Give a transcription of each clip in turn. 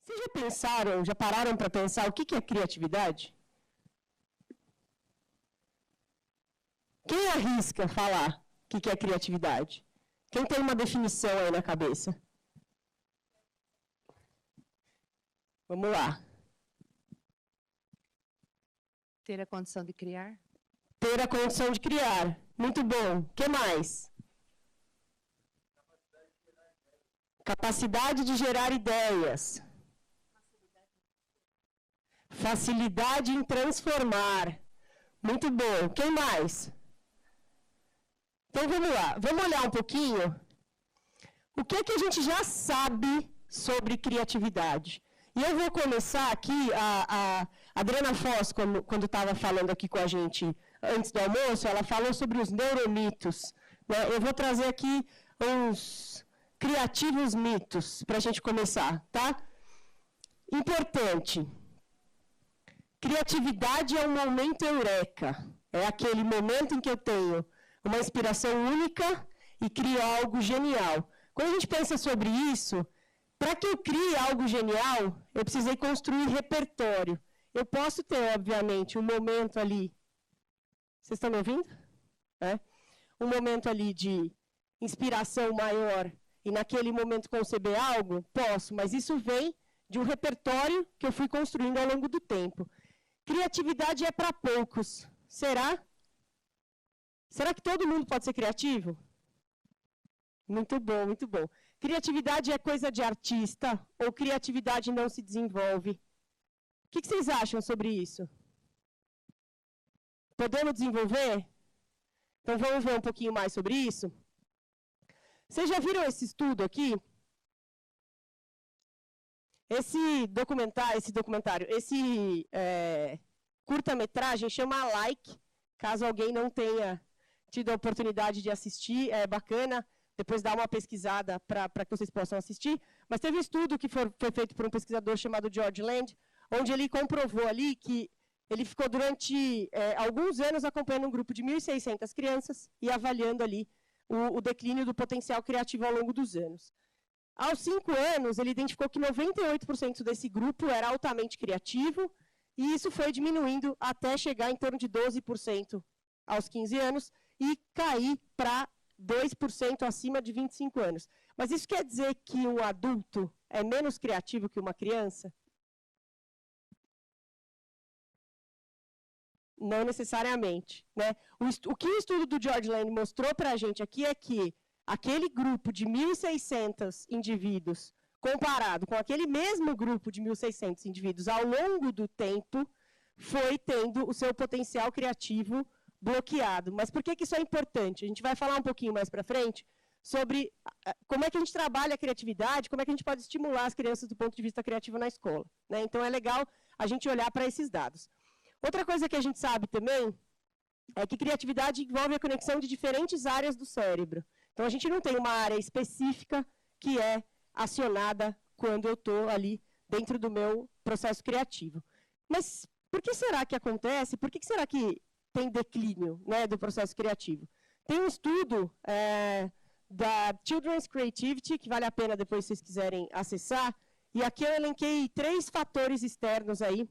Vocês já pensaram, já pararam para pensar o que é criatividade? Quem arrisca falar o que é criatividade? Quem tem uma definição aí na cabeça? Vamos lá. Ter a condição de criar. Ter a condição de criar. Muito bom. O que mais? Capacidade de gerar ideias. Facilidade em transformar. Muito bom. Quem mais? Então vamos lá. Vamos olhar um pouquinho o que a gente já sabe sobre criatividade. E eu vou começar aqui, a Adriana Foz, quando estava falando aqui com a gente antes do almoço, ela falou sobre os neuromitos. Né? Eu vou trazer aqui uns criativos mitos para a gente começar, tá? Importante. Criatividade é um momento eureka. É aquele momento em que eu tenho uma inspiração única e crio algo genial. Quando a gente pensa sobre isso, para que eu crie algo genial, eu precisei construir repertório. Eu posso ter, obviamente, um momento ali. Vocês estão me ouvindo? É? Um momento ali de inspiração maior e naquele momento conceber algo? Posso, mas isso vem de um repertório que eu fui construindo ao longo do tempo. Criatividade é para poucos. Será? Será que todo mundo pode ser criativo? Muito bom, muito bom. Criatividade é coisa de artista ou criatividade não se desenvolve? O que vocês acham sobre isso? Podemos desenvolver? Então vamos ver um pouquinho mais sobre isso? Vocês já viram esse estudo aqui? Esse curta-metragem chama Like, caso alguém não tenha tido a oportunidade de assistir, é bacana, depois dá uma pesquisada para que vocês possam assistir. Mas teve um estudo que foi feito por um pesquisador chamado George Land, onde ele comprovou ali que ele ficou durante alguns anos acompanhando um grupo de 1.600 crianças e avaliando ali o declínio do potencial criativo ao longo dos anos. Aos 5 anos, ele identificou que 98% desse grupo era altamente criativo, e isso foi diminuindo até chegar em torno de 12% aos 15 anos e cair para 2% acima de 25 anos. Mas isso quer dizer que um adulto é menos criativo que uma criança? Não necessariamente. Né? O que o estudo do George Land mostrou para a gente aqui é que aquele grupo de 1.600 indivíduos, comparado com aquele mesmo grupo de 1.600 indivíduos ao longo do tempo, foi tendo o seu potencial criativo bloqueado. Mas por que isso é importante? A gente vai falar um pouquinho mais para frente sobre como é que a gente trabalha a criatividade, como é que a gente pode estimular as crianças do ponto de vista criativo na escola. Né? Então, é legal a gente olhar para esses dados. Outra coisa que a gente sabe também é que criatividade envolve a conexão de diferentes áreas do cérebro. Então, a gente não tem uma área específica que é acionada quando eu estou ali dentro do meu processo criativo. Mas por que será que acontece? Por que será que tem declínio, né, do processo criativo? Tem um estudo da Children's Creativity, que vale a pena depois, se vocês quiserem acessar, e aqui eu elenquei 3 fatores externos aí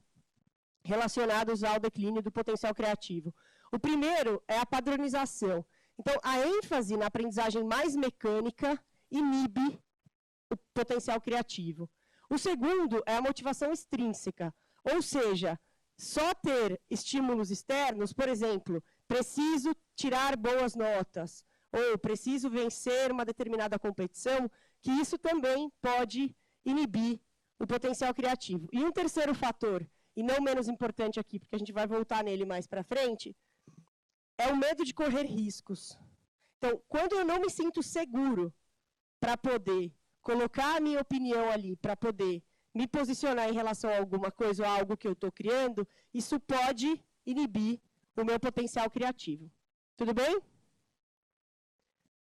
relacionados ao declínio do potencial criativo. O primeiro é a padronização. Então, a ênfase na aprendizagem mais mecânica inibe o potencial criativo. O segundo é a motivação extrínseca, ou seja, só ter estímulos externos, por exemplo, preciso tirar boas notas, ou preciso vencer uma determinada competição, que isso também pode inibir o potencial criativo. E um terceiro fator, e não menos importante aqui, porque a gente vai voltar nele mais para frente, é o medo de correr riscos. Então, quando eu não me sinto seguro para poder colocar a minha opinião ali, para poder me posicionar em relação a alguma coisa ou a algo que eu estou criando, isso pode inibir o meu potencial criativo. Tudo bem?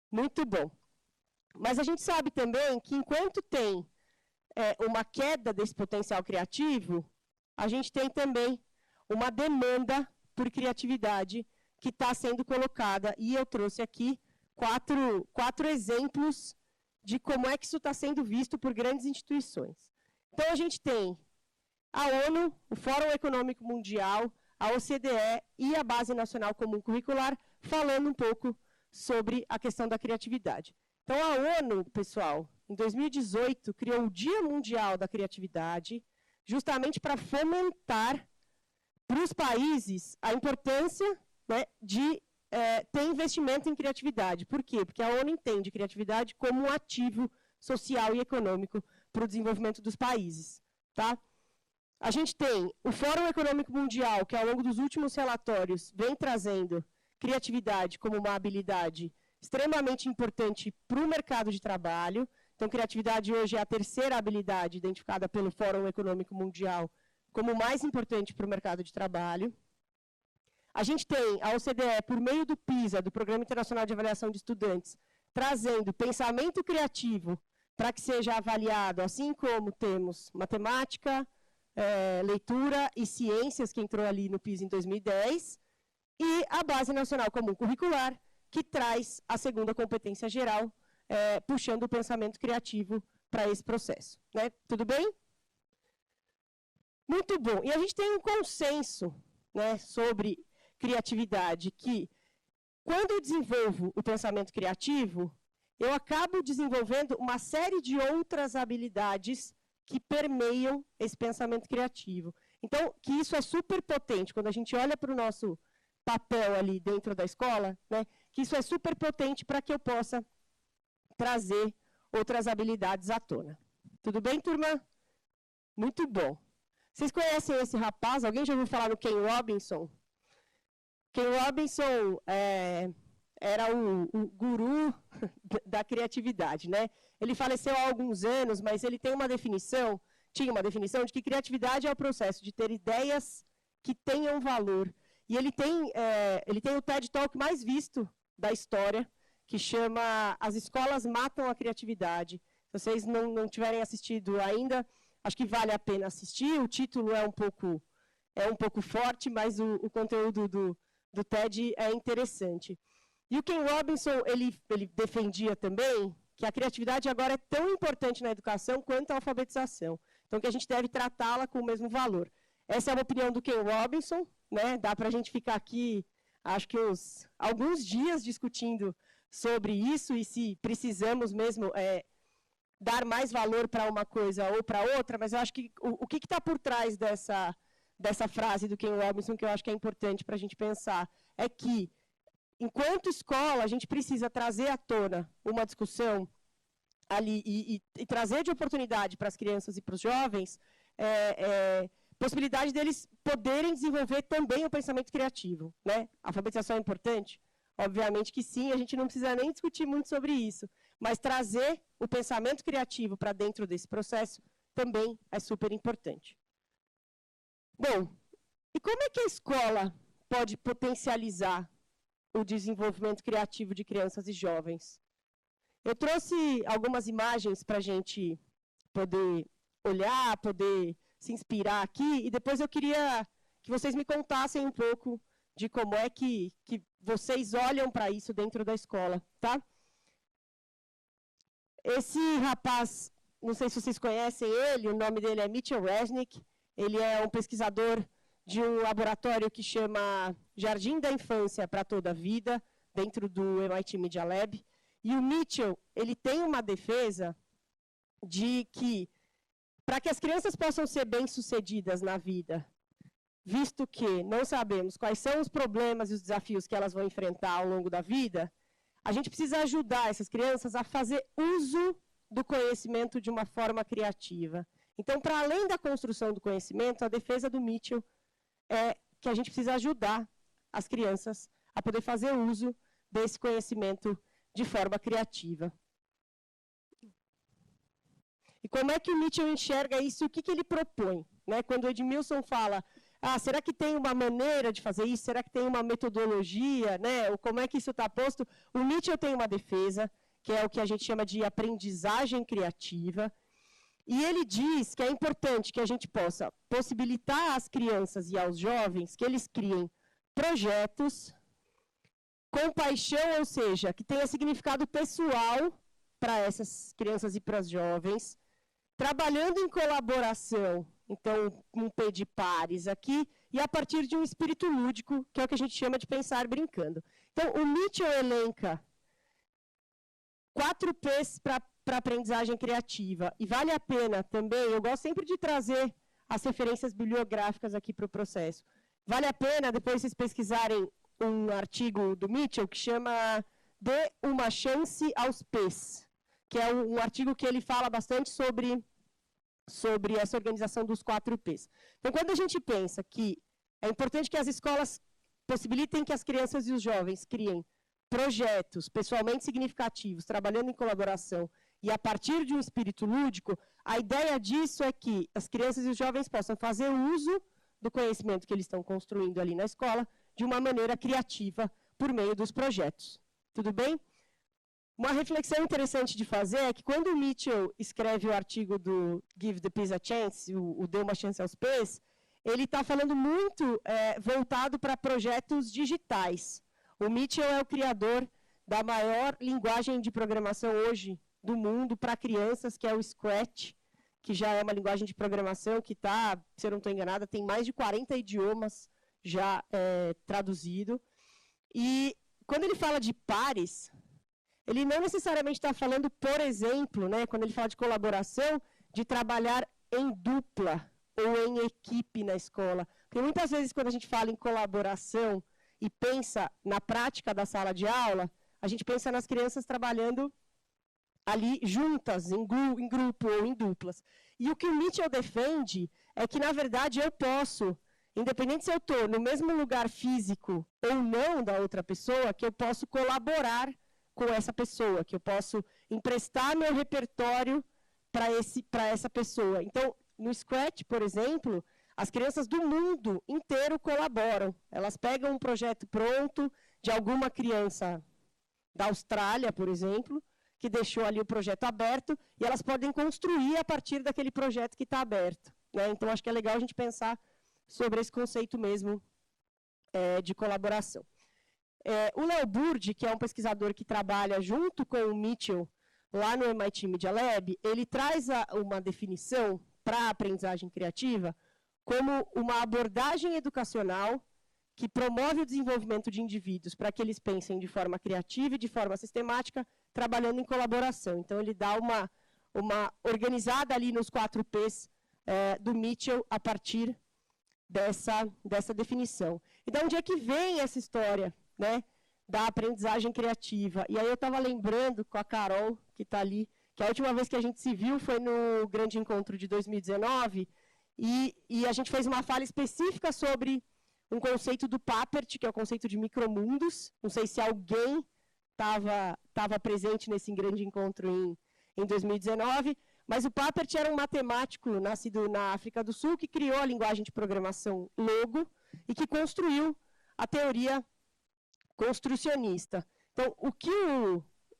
Muito bom. Mas a gente sabe também que enquanto tem uma queda desse potencial criativo, a gente tem também uma demanda por criatividade que está sendo colocada. E eu trouxe aqui quatro exemplos de como é que isso está sendo visto por grandes instituições. Então, a gente tem a ONU, o Fórum Econômico Mundial, a OCDE e a Base Nacional Comum Curricular, falando um pouco sobre a questão da criatividade. Então, a ONU, pessoal, em 2018, criou o Dia Mundial da Criatividade, justamente para fomentar para os países a importância, né, de ter investimento em criatividade. Por quê? Porque a ONU entende criatividade como um ativo social e econômico para o desenvolvimento dos países. Tá? A gente tem o Fórum Econômico Mundial, que ao longo dos últimos relatórios vem trazendo criatividade como uma habilidade extremamente importante para o mercado de trabalho. Então, criatividade hoje é a terceira habilidade identificada pelo Fórum Econômico Mundial como mais importante para o mercado de trabalho. A gente tem a OCDE, por meio do PISA, do Programa Internacional de Avaliação de Estudantes, trazendo pensamento criativo para que seja avaliado, assim como temos matemática, leitura e ciências, que entrou ali no PISA em 2010, e a Base Nacional Comum Curricular, que traz a segunda competência geral, puxando o pensamento criativo para esse processo. Né? Tudo bem? Muito bom. E a gente tem um consenso, né, sobre criatividade, que quando eu desenvolvo o pensamento criativo, eu acabo desenvolvendo uma série de outras habilidades que permeiam esse pensamento criativo. Então, que isso é super potente. Quando a gente olha para o nosso papel ali dentro da escola, né, que isso é super potente para que eu possa trazer outras habilidades à tona. Tudo bem, turma? Muito bom. Vocês conhecem esse rapaz? Alguém já ouviu falar do Ken Robinson? Ken Robinson era o guru da criatividade, né? Ele faleceu há alguns anos, mas ele tem tinha uma definição de que criatividade é o processo de ter ideias que tenham valor. E ele tem o TED Talk mais visto da história, que chama As Escolas Matam a Criatividade. Se vocês não tiverem assistido ainda, acho que vale a pena assistir. O título é um pouco forte, mas o conteúdo do TED é interessante. E o Ken Robinson, ele defendia também que a criatividade agora é tão importante na educação quanto a alfabetização. Então, que a gente deve tratá-la com o mesmo valor. Essa é a opinião do Ken Robinson, né? Dá para a gente ficar aqui, acho que alguns dias discutindo sobre isso e se precisamos mesmo dar mais valor para uma coisa ou para outra, mas eu acho que o que está por trás dessa frase do Ken Robinson, que eu acho que é importante para a gente pensar, é que, enquanto escola, a gente precisa trazer à tona uma discussão ali e trazer de oportunidade para as crianças e para os jovens possibilidade deles poderem desenvolver também o pensamento criativo. Né? A alfabetização é importante? Obviamente que sim, a gente não precisa nem discutir muito sobre isso, mas trazer o pensamento criativo para dentro desse processo também é super importante. Bom, e como é que a escola pode potencializar o desenvolvimento criativo de crianças e jovens? Eu trouxe algumas imagens para a gente poder olhar, poder se inspirar aqui, e depois eu queria que vocês me contassem um pouco de como é que vocês olham para isso dentro da escola, tá? Esse rapaz, não sei se vocês conhecem ele, o nome dele é Mitchell Resnick, ele é um pesquisador de um laboratório que chama Jardim da Infância para Toda a Vida, dentro do MIT Media Lab. E o Mitchell, ele tem uma defesa de que, para que as crianças possam ser bem-sucedidas na vida, visto que não sabemos quais são os problemas e os desafios que elas vão enfrentar ao longo da vida, a gente precisa ajudar essas crianças a fazer uso do conhecimento de uma forma criativa. Então, para além da construção do conhecimento, a defesa do Mitchell é que a gente precisa ajudar as crianças a poder fazer uso desse conhecimento de forma criativa. E como é que o Mitchell enxerga isso? O que ele propõe? Né? Quando o Edmilson fala, será que tem uma maneira de fazer isso? Será que tem uma metodologia? Né? Ou como é que isso está posto? O Mitchell tem uma defesa, que é o que a gente chama de aprendizagem criativa, e ele diz que é importante que a gente possa possibilitar às crianças e aos jovens que eles criem projetos com paixão, ou seja, que tenha significado pessoal para essas crianças e para os jovens, trabalhando em colaboração, então um P de pares aqui, e a partir de um espírito lúdico, que é o que a gente chama de pensar brincando. Então, o Mitchell elenca 4 P's para aprendizagem criativa, e vale a pena também, eu gosto sempre de trazer as referências bibliográficas aqui para o processo. Vale a pena depois vocês pesquisarem um artigo do Mitchell que chama Dê uma chance aos P's, que é um artigo que ele fala bastante sobre essa organização dos 4 P's. Então, quando a gente pensa que é importante que as escolas possibilitem que as crianças e os jovens criem projetos pessoalmente significativos, trabalhando em colaboração, e a partir de um espírito lúdico, a ideia disso é que as crianças e os jovens possam fazer uso do conhecimento que eles estão construindo ali na escola de uma maneira criativa por meio dos projetos. Tudo bem? Uma reflexão interessante de fazer é que quando o Mitchell escreve o artigo do Give the Peas a Chance, o Dê uma Chance aos P's, ele está falando muito voltado para projetos digitais. O Mitchell é o criador da maior linguagem de programação hoje do mundo para crianças, que é o Scratch, que já é uma linguagem de programação que está, se eu não estou enganada, tem mais de 40 idiomas já traduzido. E quando ele fala de pares, ele não necessariamente está falando, por exemplo, né, quando ele fala de colaboração, de trabalhar em dupla ou em equipe na escola. Porque muitas vezes, quando a gente fala em colaboração e pensa na prática da sala de aula, a gente pensa nas crianças trabalhando ali juntas, em grupo ou em duplas. E o que o Mitchell defende é que, na verdade, eu posso, independente se eu estou no mesmo lugar físico ou não da outra pessoa, que eu posso colaborar com essa pessoa, que eu posso emprestar meu repertório para essa pessoa. Então, no Scratch, por exemplo, as crianças do mundo inteiro colaboram. Elas pegam um projeto pronto de alguma criança da Austrália, por exemplo, que deixou ali o projeto aberto, e elas podem construir a partir daquele projeto que está aberto. Né? Então, acho que é legal a gente pensar sobre esse conceito mesmo de colaboração. O Léo Burdi, que é um pesquisador que trabalha junto com o Mitchell, lá no MIT Media Lab, ele traz uma definição para a aprendizagem criativa como uma abordagem educacional que promove o desenvolvimento de indivíduos para que eles pensem de forma criativa e de forma sistemática, trabalhando em colaboração. Então, ele dá uma organizada ali nos 4 P's do Mitchell a partir dessa definição. E de onde é que vem essa história, né, da aprendizagem criativa? E aí eu estava lembrando com a Carol, que está ali, que a última vez que a gente se viu foi no Grande Encontro de 2019, e a gente fez uma fala específica sobre um conceito do Papert, que é o conceito de micromundos. Não sei se alguém estava presente nesse grande encontro em 2019, mas o Papert era um matemático nascido na África do Sul, que criou a linguagem de programação Logo e que construiu a teoria construcionista. Então, o que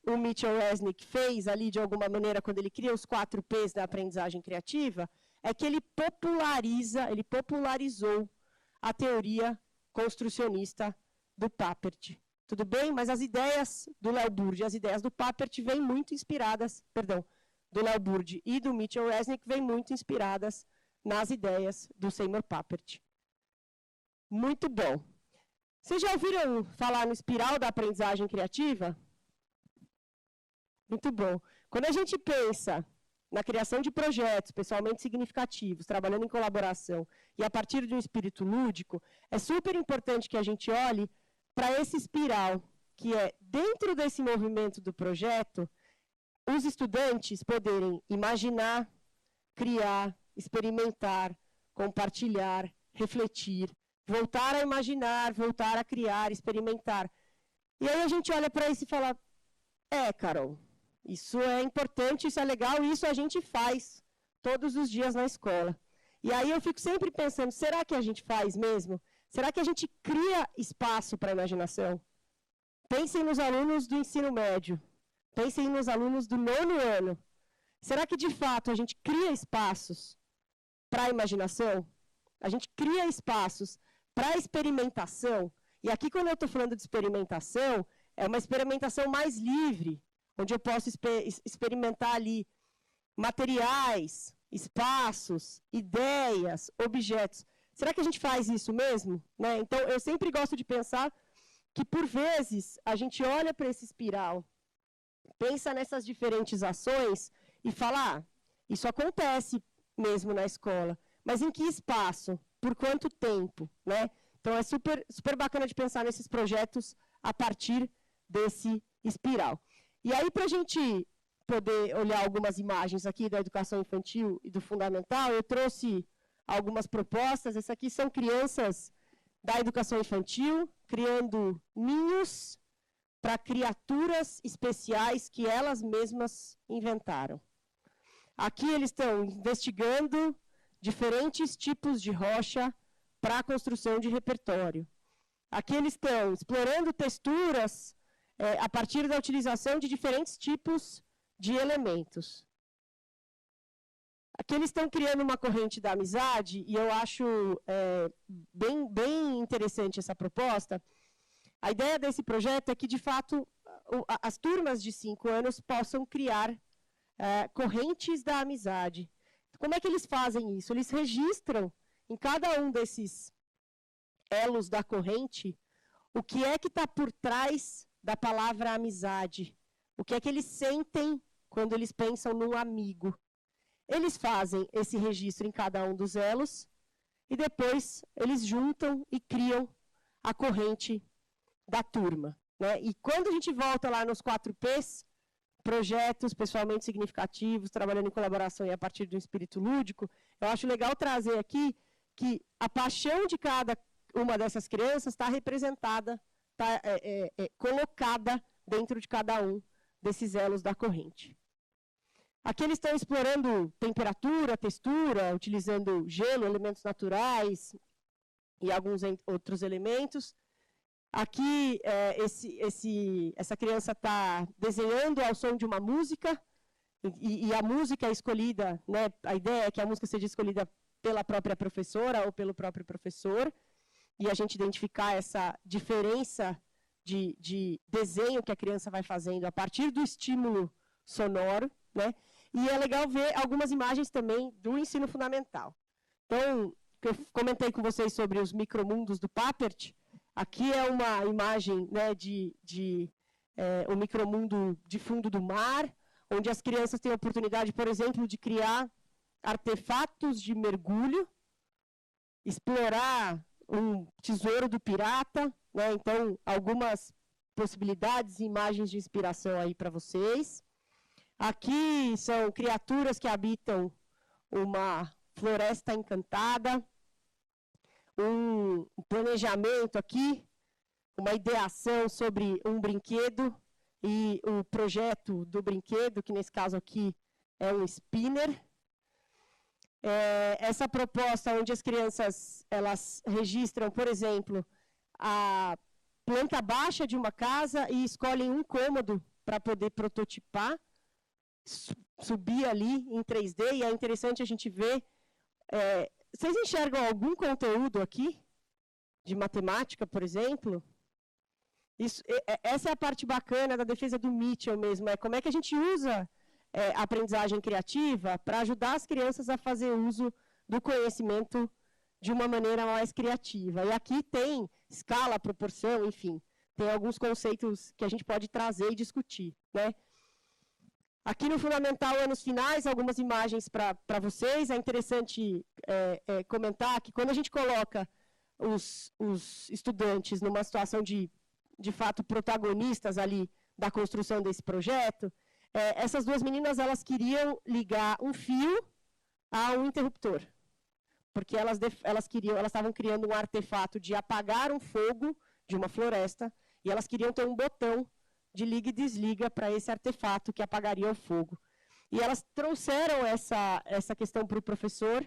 o Mitchell Resnick fez ali, de alguma maneira, quando ele cria os 4 P's da aprendizagem criativa, é que ele popularizou a teoria construcionista do Papert. Tudo bem? Mas as ideias do Léo Burdi, as ideias do Papert vêm muito inspiradas, do Léo Burdi e do Mitchell Resnick vêm muito inspiradas nas ideias do Seymour Papert. Muito bom. Vocês já ouviram falar no espiral da aprendizagem criativa? Muito bom. Quando a gente pensa na criação de projetos pessoalmente significativos, trabalhando em colaboração, e a partir de um espírito lúdico, é super importante que a gente olhe para esse espiral, que é, dentro desse movimento do projeto, os estudantes poderem imaginar, criar, experimentar, compartilhar, refletir, voltar a imaginar, voltar a criar, experimentar. E aí a gente olha para isso e fala, Carol, isso é importante, isso é legal, isso a gente faz todos os dias na escola. E aí eu fico sempre pensando, será que a gente faz mesmo? Será que a gente cria espaço para a imaginação? Pensem nos alunos do ensino médio. Pensem nos alunos do 9º ano. Será que, de fato, a gente cria espaços para a imaginação? A gente cria espaços para a experimentação? E aqui, quando eu estou falando de experimentação, é uma experimentação mais livre, onde eu posso experimentar ali materiais, espaços, ideias, objetos. Será que a gente faz isso mesmo? Né? Então, eu sempre gosto de pensar que, por vezes, a gente olha para esse espiral, pensa nessas diferentes ações e fala, isso acontece mesmo na escola, mas em que espaço? Por quanto tempo? Né? Então, é super, super bacana de pensar nesses projetos a partir desse espiral. E aí, para a gente poder olhar algumas imagens aqui da educação infantil e do fundamental, eu trouxe algumas propostas. Essas aqui são crianças da educação infantil, criando ninhos para criaturas especiais que elas mesmas inventaram. Aqui eles estão investigando diferentes tipos de rocha para a construção de repertório. Aqui eles estão explorando texturas a partir da utilização de diferentes tipos de elementos. Aqui eles estão criando uma corrente da amizade, e eu acho bem interessante essa proposta. A ideia desse projeto é que, de fato, as turmas de 5 anos possam criar correntes da amizade. Como é que eles fazem isso? Eles registram em cada um desses elos da corrente o que é que está por trás da palavra amizade, o que é que eles sentem quando eles pensam num amigo. Eles fazem esse registro em cada um dos elos e depois eles juntam e criam a corrente da turma. Né? E quando a gente volta lá nos 4Ps, projetos pessoalmente significativos, trabalhando em colaboração e a partir do espírito lúdico, eu acho legal trazer aqui que a paixão de cada uma dessas crianças está representada, está colocada dentro de cada um desses elos da corrente. Aqui eles estão explorando temperatura, textura, utilizando gelo, elementos naturais e alguns outros elementos. Aqui, essa criança está desenhando ao som de uma música, e a música é escolhida, né, a ideia é que a música seja escolhida pela própria professora ou pelo próprio professor, e a gente identificar essa diferença de desenho que a criança vai fazendo a partir do estímulo sonoro, né? E é legal ver algumas imagens também do ensino fundamental. Então, eu comentei com vocês sobre os micromundos do Papert. Aqui é uma imagem, né, um micromundo de fundo do mar, onde as crianças têm a oportunidade, por exemplo, de criar artefatos de mergulho, explorar um tesouro do pirata, né? Então, algumas possibilidades e imagens de inspiração aí para vocês. Aqui são criaturas que habitam uma floresta encantada, um planejamento aqui, uma ideação sobre um brinquedo e o projeto do brinquedo, que nesse caso aqui é um spinner. Essa proposta onde as crianças elas registram, por exemplo, a planta baixa de uma casa e escolhem um cômodo para poder prototipar, subir ali em 3D, e é interessante a gente ver. Vocês enxergam algum conteúdo aqui, de matemática, por exemplo? Essa é a parte bacana da defesa do Mitchell mesmo, como é que a gente usa a aprendizagem criativa para ajudar as crianças a fazer uso do conhecimento de uma maneira mais criativa. E aqui tem escala, proporção, enfim, tem alguns conceitos que a gente pode trazer e discutir, né? Aqui no Fundamental, anos finais, algumas imagens para vocês. É interessante comentar que quando a gente coloca os estudantes numa situação de fato, protagonistas ali da construção desse projeto, essas duas meninas elas queriam ligar um fio a um interruptor. Porque elas estavam criando um artefato de apagar um fogo de uma floresta, e elas queriam ter um botão de liga e desliga para esse artefato que apagaria o fogo. E elas trouxeram essa questão para o professor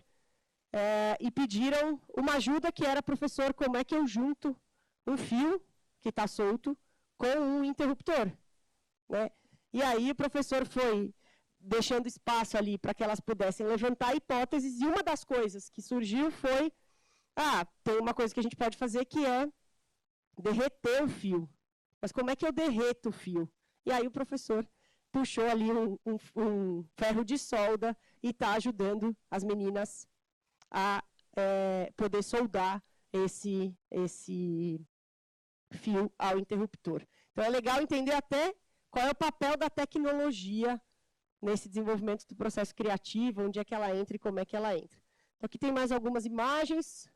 e pediram uma ajuda que era, professor, como é que eu junto um fio que está solto com um interruptor? Né? E aí o professor foi deixando espaço ali para que elas pudessem levantar hipóteses, e uma das coisas que surgiu foi, tem uma coisa que a gente pode fazer que é derreter o fio. Mas como é que eu derreto o fio? E aí o professor puxou ali um ferro de solda e está ajudando as meninas a poder soldar esse fio ao interruptor. Então, é legal entender até qual é o papel da tecnologia nesse desenvolvimento do processo criativo, onde é que ela entra e como é que ela entra. Então, aqui tem mais algumas imagens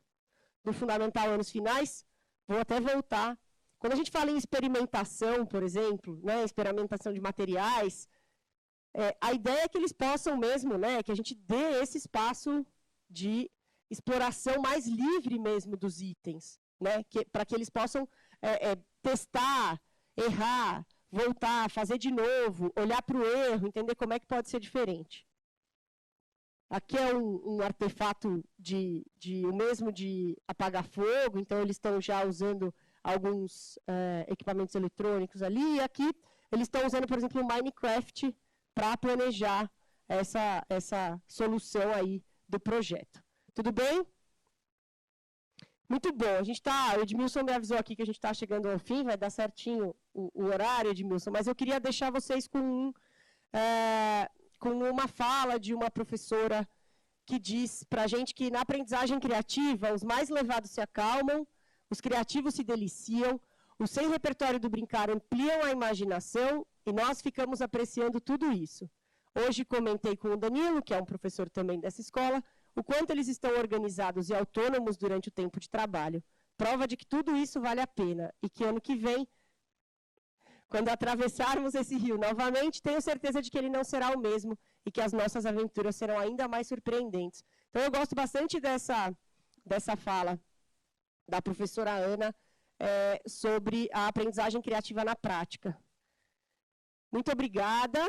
do Fundamental Anos Finais. Vou até voltar. Quando a gente fala em experimentação, por exemplo, né, experimentação de materiais, a ideia é que eles possam mesmo, né, que a gente dê esse espaço de exploração mais livre mesmo dos itens, né, para que eles possam testar, errar, voltar, fazer de novo, olhar para o erro, entender como é que pode ser diferente. Aqui é um artefato o mesmo de apagar fogo, então eles estão já usando alguns equipamentos eletrônicos ali, e aqui eles estão usando, por exemplo, o Minecraft para planejar essa solução aí do projeto. Tudo bem? Muito bom. O Edmilson me avisou aqui que a gente está chegando ao fim, vai dar certinho o horário, Edmilson, mas eu queria deixar vocês com uma fala de uma professora que diz para a gente que na aprendizagem criativa, os mais levados se acalmam, os criativos se deliciam, os sem repertório do brincar ampliam a imaginação e nós ficamos apreciando tudo isso. Hoje comentei com o Danilo, que é um professor também dessa escola, o quanto eles estão organizados e autônomos durante o tempo de trabalho. Prova de que tudo isso vale a pena e que ano que vem, quando atravessarmos esse rio novamente, tenho certeza de que ele não será o mesmo e que as nossas aventuras serão ainda mais surpreendentes. Então, eu gosto bastante dessa fala da professora Ana sobre a aprendizagem criativa na prática. Muito obrigada.